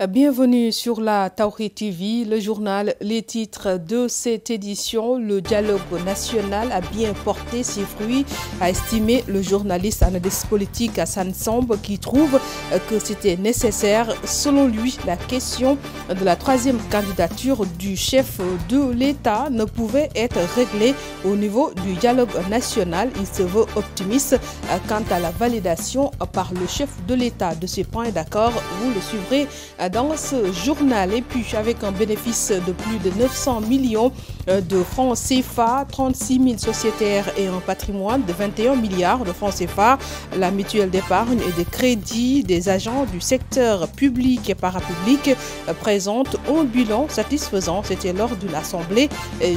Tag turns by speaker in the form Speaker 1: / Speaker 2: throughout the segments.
Speaker 1: Bienvenue sur la Tawhid TV, le journal. Les titres de cette édition: le dialogue national a bien porté ses fruits, a estimé le journaliste analyste politique Hassan Samb, qui trouve que c'était nécessaire. Selon lui, la question de la troisième candidature du chef de l'État ne pouvait être réglée au niveau du dialogue national. Il se veut optimiste quant à la validation par le chef de l'État de ces points d'accord. Vous le suivrez dans ce journal. Et puis, avec un bénéfice de plus de 900 millions de francs CFA, 36 000 sociétaires et un patrimoine de 21 milliards de francs CFA, la mutuelle d'épargne et de crédit des agents du secteur public et parapublic présente un bilan satisfaisant. C'était lors d'une assemblée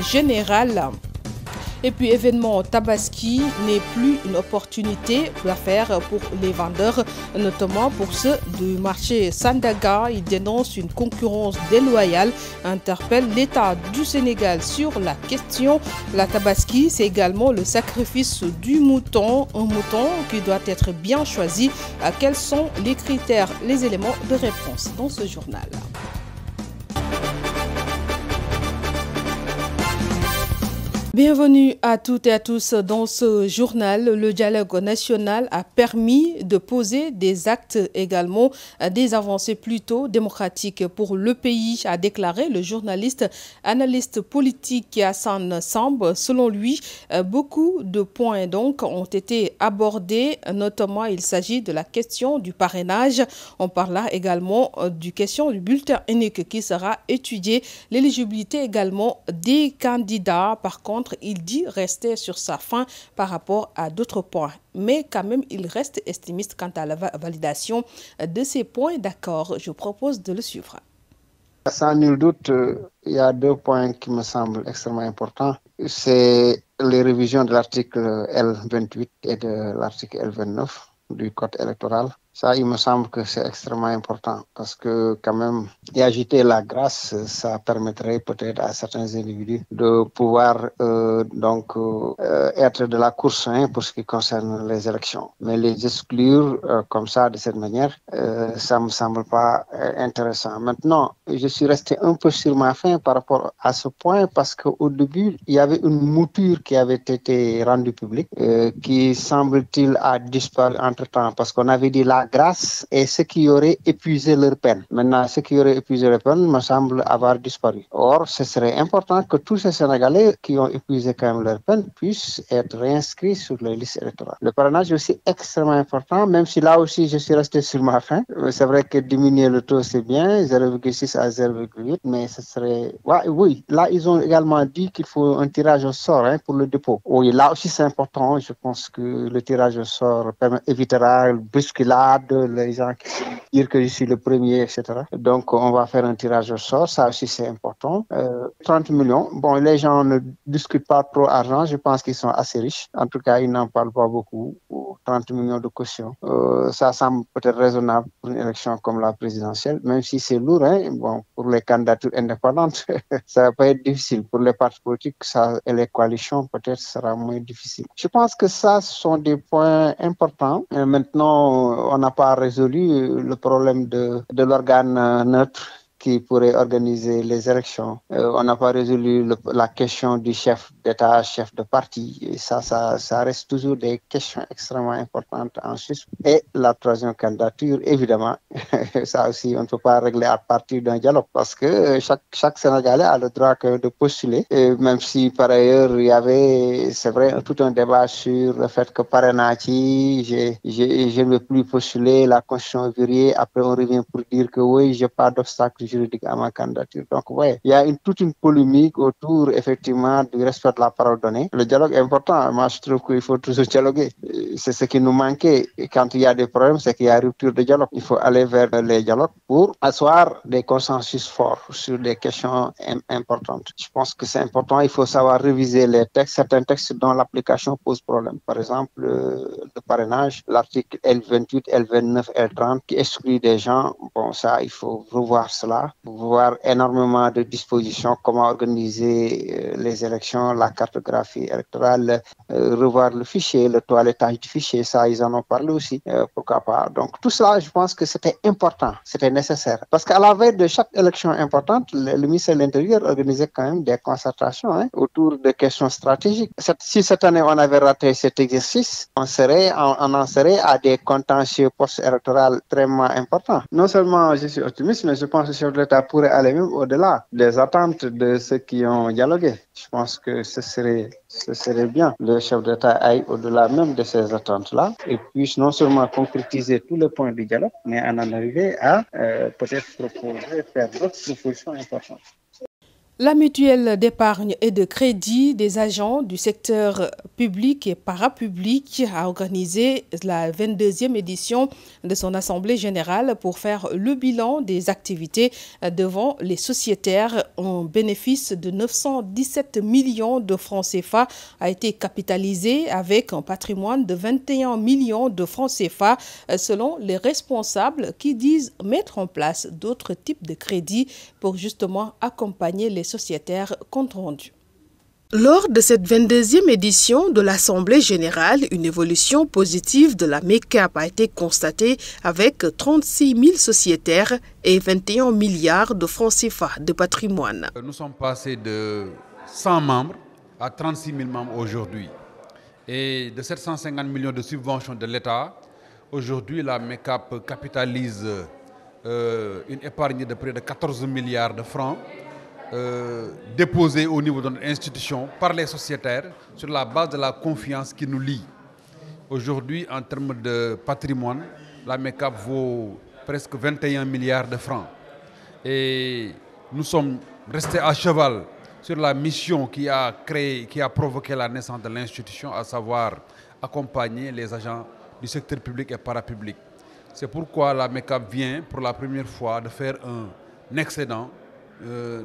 Speaker 1: générale. Et puis, événement Tabaski n'est plus une opportunité d'affaires pour les vendeurs, notamment pour ceux du marché Sandaga. Ils dénoncent une concurrence déloyale, interpellent l'État du Sénégal sur la question. La Tabaski, c'est également le sacrifice du mouton, un mouton qui doit être bien choisi. Quels sont les critères, les éléments de réponse dans ce journal? Bienvenue à toutes et à tous dans ce journal. Le dialogue national a permis de poser des actes, également des avancées plutôt démocratiques pour le pays, a déclaré le journaliste analyste politique Hassan Samb. Selon lui, beaucoup de points donc ont été abordés, notamment il s'agit de la question du parrainage. On parlera également du question du bulletin unique qui sera étudié, l'éligibilité également des candidats. Par contre, il dit rester sur sa faim par rapport à d'autres points. Mais quand même, il reste estimiste quant à la validation de ces points d'accord. Je propose de le suivre.
Speaker 2: Sans nul doute, il y a deux points qui me semblent extrêmement importants. C'est les révisions de l'article L28 et de l'article L29 du Code électoral. Ça, il me semble que c'est extrêmement important parce que quand même, y agiter la grâce, ça permettrait peut-être à certains individus de pouvoir être de la course pour ce qui concerne les élections. Mais les exclure comme ça, de cette manière, ça me semble pas intéressant. Maintenant, je suis resté un peu sur ma faim par rapport à ce point parce qu'au début, il y avait une mouture qui avait été rendue publique qui, semble-t-il, a disparu entre-temps parce qu'on avait dit la grâce et ce qui aurait épuisé leur peine. Maintenant, ce qui aurait épuisé leur peine me semble avoir disparu. Or, ce serait important que tous ces Sénégalais qui ont épuisé quand même leur peine puissent être réinscrits sur les listes électorales. Le parrainage est aussi extrêmement important, même si là aussi je suis resté sur ma faim. C'est vrai que diminuer le taux c'est bien, 0,6 à 0,8, mais ce serait... Ouais, oui, là ils ont également dit qu'il faut un tirage au sort pour le dépôt. Oui, là aussi c'est important. Je pense que le tirage au sort évitera le bousculade, les gens qui dire que je suis le premier, etc. Donc, on va faire un tirage au sort. Ça aussi, c'est important. 30 millions. Bon, les gens ne discutent pas trop argent. Je pense qu'ils sont assez riches. En tout cas, ils n'en parlent pas beaucoup. 30 millions de caution. Ça semble peut-être raisonnable pour une élection comme la présidentielle, même si c'est lourd. Bon, pour les candidatures indépendantes, ça va pas être difficile. Pour les partis politiques et les coalitions, peut-être sera moins difficile. Je pense que ça, ce sont des points importants. Et maintenant, on n'a pas résolu le problème de l'organe neutre qui pourrait organiser les élections. On n'a pas résolu la question du chef d'État, chef de parti. Et ça reste toujours des questions extrêmement importantes en Suisse. Et la troisième candidature, évidemment, ça aussi, on ne peut pas régler à partir d'un dialogue parce que chaque Sénégalais a le droit de postuler. Et même si par ailleurs, il y avait, c'est vrai, tout un débat sur le fait que parrainage, je ne veux plus postuler, la constitution verrouillée. Après, on revient pour dire que oui, je n'ai pas d'obstacle juridique à ma candidature. Donc, ouais, il y a toute une polémique autour, effectivement, du respect de la parole donnée. Le dialogue est important. Moi, je trouve qu'il faut toujours dialoguer. C'est ce qui nous manquait. Et quand il y a des problèmes, c'est qu'il y a rupture de dialogue. Il faut aller vers les dialogues pour asseoir des consensus forts sur des questions importantes. Je pense que c'est important. Il faut savoir réviser les textes, certains textes dont l'application pose problème. Par exemple, le parrainage, l'article L28, L29, L30 qui exclut des gens. Bon, ça, il faut revoir cela. là, voir énormément de dispositions, comment organiser les élections, la cartographie électorale, revoir le fichier, le toilettage du fichier, ça ils en ont parlé aussi, pourquoi pas. Donc tout cela, je pense que c'était important, c'était nécessaire. Parce qu'à la veille de chaque élection importante, le ministère de l'Intérieur organisait quand même des concertations autour de questions stratégiques. Si cette année on avait raté cet exercice, on en serait à des contentieux post-électoraux extrêmement importants. Non seulement je suis optimiste, mais je pense que le chef de l'État pourrait aller même au-delà des attentes de ceux qui ont dialogué. Je pense que ce serait bien. Le chef d'État aille au-delà même de ces attentes-là et puisse non seulement concrétiser tous les points du dialogue, mais en arriver à peut-être faire d'autres propositions importantes.
Speaker 1: La mutuelle d'épargne et de crédit des agents du secteur public et parapublic a organisé la 22e édition de son assemblée générale pour faire le bilan des activités devant les sociétaires. Un bénéfice de 917 millions de francs CFA a été capitalisé avec un patrimoine de 21 millions de francs CFA selon les responsables qui disent mettre en place d'autres types de crédits pour justement accompagner les sociétaires compte rendu. Lors de cette 22e édition de l'Assemblée générale, une évolution positive de la MECAP a été constatée avec 36 000 sociétaires et 21 milliards de francs CFA de patrimoine.
Speaker 3: Nous sommes passés de 100 membres à 36 000 membres aujourd'hui. Et de 750 millions de subventions de l'État, aujourd'hui la MECAP capitalise une épargne de près de 14 milliards de francs déposés au niveau de notre institution par les sociétaires sur la base de la confiance qui nous lie. Aujourd'hui, en termes de patrimoine, la MECAP vaut presque 21 milliards de francs. Et nous sommes restés à cheval sur la mission qui a provoqué la naissance de l'institution, à savoir accompagner les agents du secteur public et parapublic. C'est pourquoi la MECAP vient pour la première fois de faire un excédent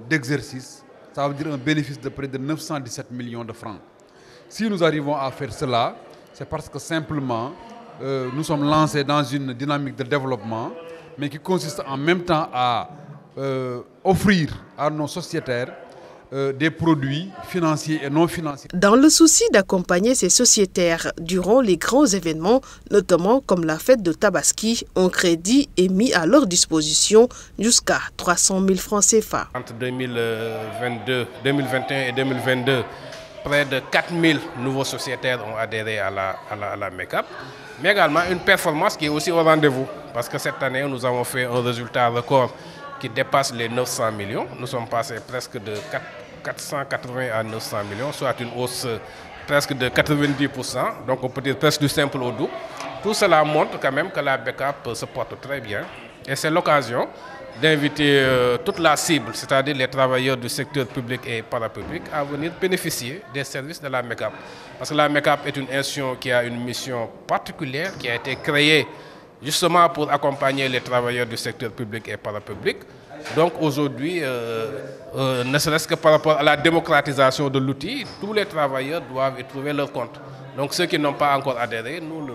Speaker 3: d'exercice, ça veut dire un bénéfice de près de 917 millions de francs. Si nous arrivons à faire cela, c'est parce que simplement nous sommes lancés dans une dynamique de développement, mais qui consiste en même temps à offrir à nos sociétaires des produits financiers et non financiers.
Speaker 1: Dans le souci d'accompagner ces sociétaires durant les grands événements, notamment comme la fête de Tabaski, un crédit est mis à leur disposition jusqu'à 300 000 francs CFA.
Speaker 4: Entre 2021 et 2022, près de 4 000 nouveaux sociétaires ont adhéré à la MECAP, mais également une performance qui est aussi au rendez-vous, parce que cette année, nous avons fait un résultat record qui dépasse les 900 millions. Nous sommes passés presque de 480 à 900 millions, soit une hausse presque de 90%, donc on peut dire presque du simple au doux. Tout cela montre quand même que la MECAP se porte très bien et c'est l'occasion d'inviter toute la cible, c'est-à-dire les travailleurs du secteur public et parapublic, à venir bénéficier des services de la MECAP. Parce que la MECAP est une institution qui a une mission particulière, qui a été créée justement pour accompagner les travailleurs du secteur public et parapublic. Donc aujourd'hui, ne serait-ce que par rapport à la démocratisation de l'outil, tous les travailleurs doivent y trouver leur compte. Donc ceux qui n'ont pas encore adhéré, nous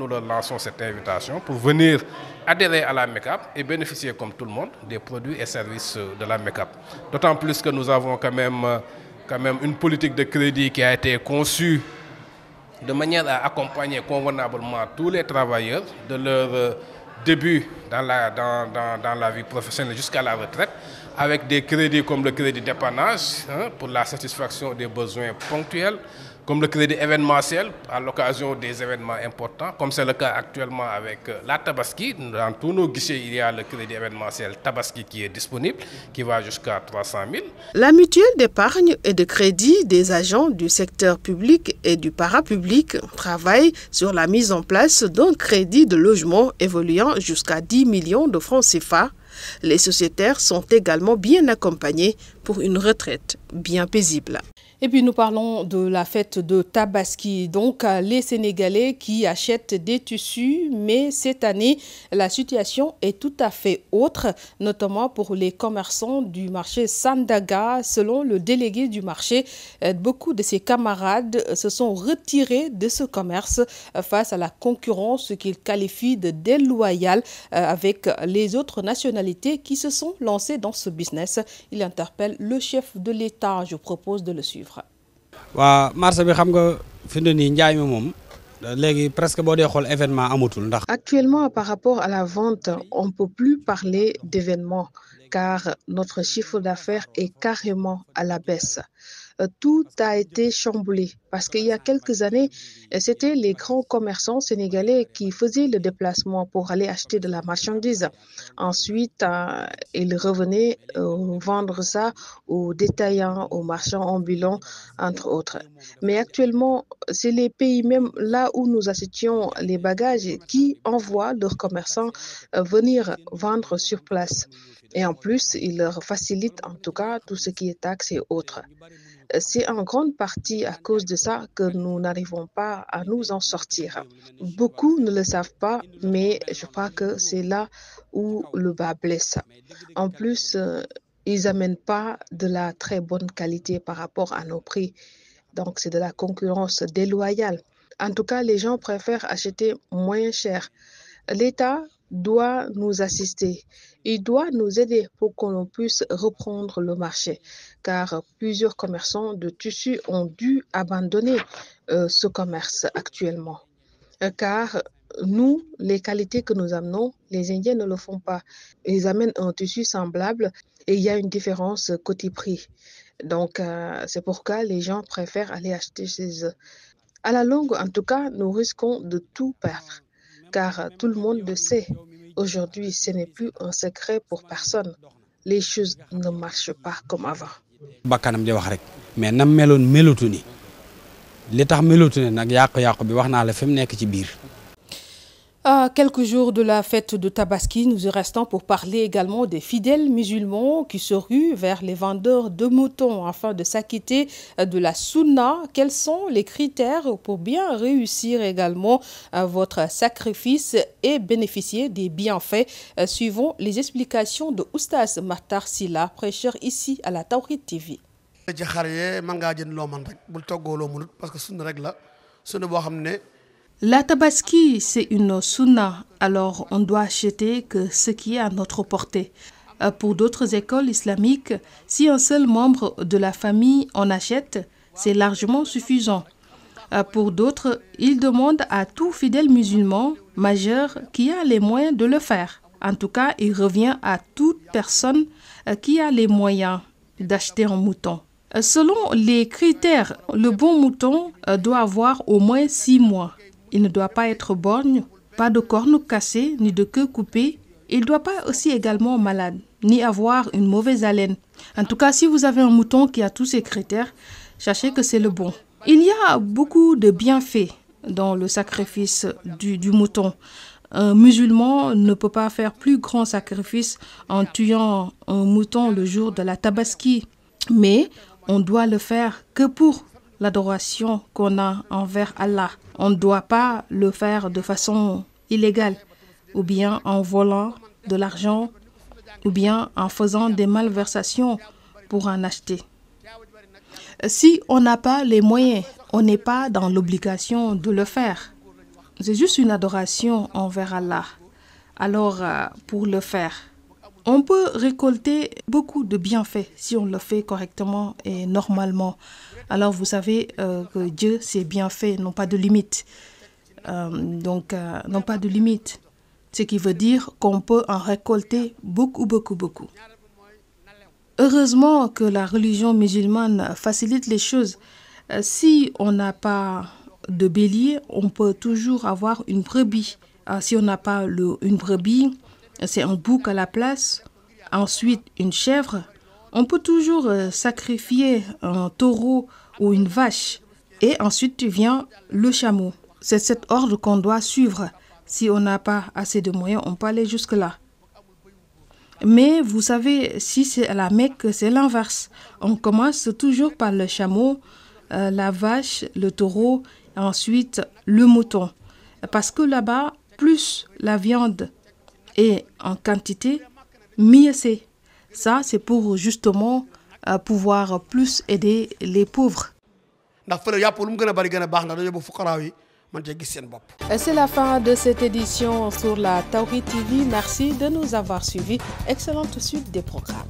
Speaker 4: leur lançons cette invitation pour venir adhérer à la MECAP et bénéficier comme tout le monde des produits et services de la MECAP. D'autant plus que nous avons quand même une politique de crédit qui a été conçue de manière à accompagner convenablement tous les travailleurs de leur début dans la vie professionnelle jusqu'à la retraite, avec des crédits comme le crédit d'épargnage pour la satisfaction des besoins ponctuels, comme le crédit événementiel à l'occasion des événements importants, comme c'est le cas actuellement avec la Tabaski. Dans tous nos guichets, il y a le crédit événementiel Tabaski qui est disponible, qui va jusqu'à 300 000.
Speaker 1: La mutuelle d'épargne et de crédit des agents du secteur public et du parapublic travaille sur la mise en place d'un crédit de logement évoluant jusqu'à 10 millions de francs CFA. Les sociétaires sont également bien accompagnés pour une retraite bien paisible. Et puis nous parlons de la fête de Tabaski, donc les Sénégalais qui achètent des tissus, mais cette année, la situation est tout à fait autre, notamment pour les commerçants du marché Sandaga. Selon le délégué du marché, beaucoup de ses camarades se sont retirés de ce commerce face à la concurrence qu'il qualifie de déloyale avec les autres nationalités qui se sont lancées dans ce business. Il interpelle le chef de l'État. Je propose de le suivre.
Speaker 5: Actuellement, par rapport à la vente, on ne peut plus parler d'événements car notre chiffre d'affaires est carrément à la baisse. Tout a été chamboulé parce qu'il y a quelques années, c'était les grands commerçants sénégalais qui faisaient le déplacement pour aller acheter de la marchandise. Ensuite, ils revenaient vendre ça aux détaillants, aux marchands ambulants, entre autres. Mais actuellement, c'est les pays même là où nous achetions les bagages qui envoient leurs commerçants venir vendre sur place. Et en plus, ils leur facilitent en tout cas tout ce qui est taxes et autres. C'est en grande partie à cause de ça que nous n'arrivons pas à nous en sortir. Beaucoup ne le savent pas, mais je crois que c'est là où le bas blesse. En plus, ils n'amènent pas de la très bonne qualité par rapport à nos prix. Donc, c'est de la concurrence déloyale. En tout cas, les gens préfèrent acheter moins cher. L'État doit nous assister. Il doit nous aider pour qu'on puisse reprendre le marché, car plusieurs commerçants de tissus ont dû abandonner ce commerce actuellement. Car nous, les qualités que nous amenons, les Indiens ne le font pas. Ils amènent un tissu semblable et il y a une différence côté prix. Donc, c'est pourquoi les gens préfèrent aller acheter chez eux. À la longue, en tout cas, nous risquons de tout perdre, car tout le monde le sait. Aujourd'hui, ce n'est plus un secret pour personne. Les choses ne marchent pas comme avant.
Speaker 6: bakkanam di wax rek mais nam meloon melutu ni li tax melutu ne nag yàqu-yàqu bi wax naa la fi mu nekk ci biir.
Speaker 1: À quelques jours de la fête de Tabaski, nous y restons pour parler également des fidèles musulmans qui se ruent vers les vendeurs de moutons afin de s'acquitter de la sunna. Quels sont les critères pour bien réussir également votre sacrifice et bénéficier des bienfaits? Suivons les explications de Oustaz Makhtar Sylla, prêcheur ici à la Tawhid TV.
Speaker 7: La Tabaski, c'est une sunna, alors on doit acheter que ce qui est à notre portée. Pour d'autres écoles islamiques, si un seul membre de la famille en achète, c'est largement suffisant. Pour d'autres, ils demandent à tout fidèle musulman majeur qui a les moyens de le faire. En tout cas, il revient à toute personne qui a les moyens d'acheter un mouton. Selon les critères, le bon mouton doit avoir au moins 6 mois. Il ne doit pas être borgne, pas de cornes cassées, ni de queue coupée. Il ne doit pas aussi également malade, ni avoir une mauvaise haleine. En tout cas, si vous avez un mouton qui a tous ces critères, sachez que c'est le bon. Il y a beaucoup de bienfaits dans le sacrifice du mouton. Un musulman ne peut pas faire plus grand sacrifice en tuant un mouton le jour de la Tabaski, mais on doit le faire que pour l'adoration qu'on a envers Allah. On ne doit pas le faire de façon illégale, ou bien en volant de l'argent, ou bien en faisant des malversations pour en acheter. Si on n'a pas les moyens, on n'est pas dans l'obligation de le faire. C'est juste une adoration envers Allah. Alors, pour le faire, on peut récolter beaucoup de bienfaits si on le fait correctement et normalement. Alors, vous savez que Dieu, ses bienfaits n'ont pas de limite. N'ont pas de limite. Ce qui veut dire qu'on peut en récolter beaucoup. Heureusement que la religion musulmane facilite les choses. Si on n'a pas de bélier, on peut toujours avoir une brebis. Si on n'a pas une brebis, c'est un bouc à la place. Ensuite, une chèvre. On peut toujours sacrifier un taureau ou une vache. Et ensuite, vient le chameau. C'est cet ordre qu'on doit suivre. Si on n'a pas assez de moyens, on peut aller jusque-là. Mais vous savez, si c'est à la Mecque, c'est l'inverse. On commence toujours par le chameau, la vache, le taureau, et ensuite le mouton. Parce que là-bas, plus la viande est en quantité, mieux c'est. Ça, c'est pour justement pouvoir plus aider les pauvres.
Speaker 1: C'est la fin de cette édition sur la Tawhid TV. Merci de nous avoir suivis. Excellente suite des programmes.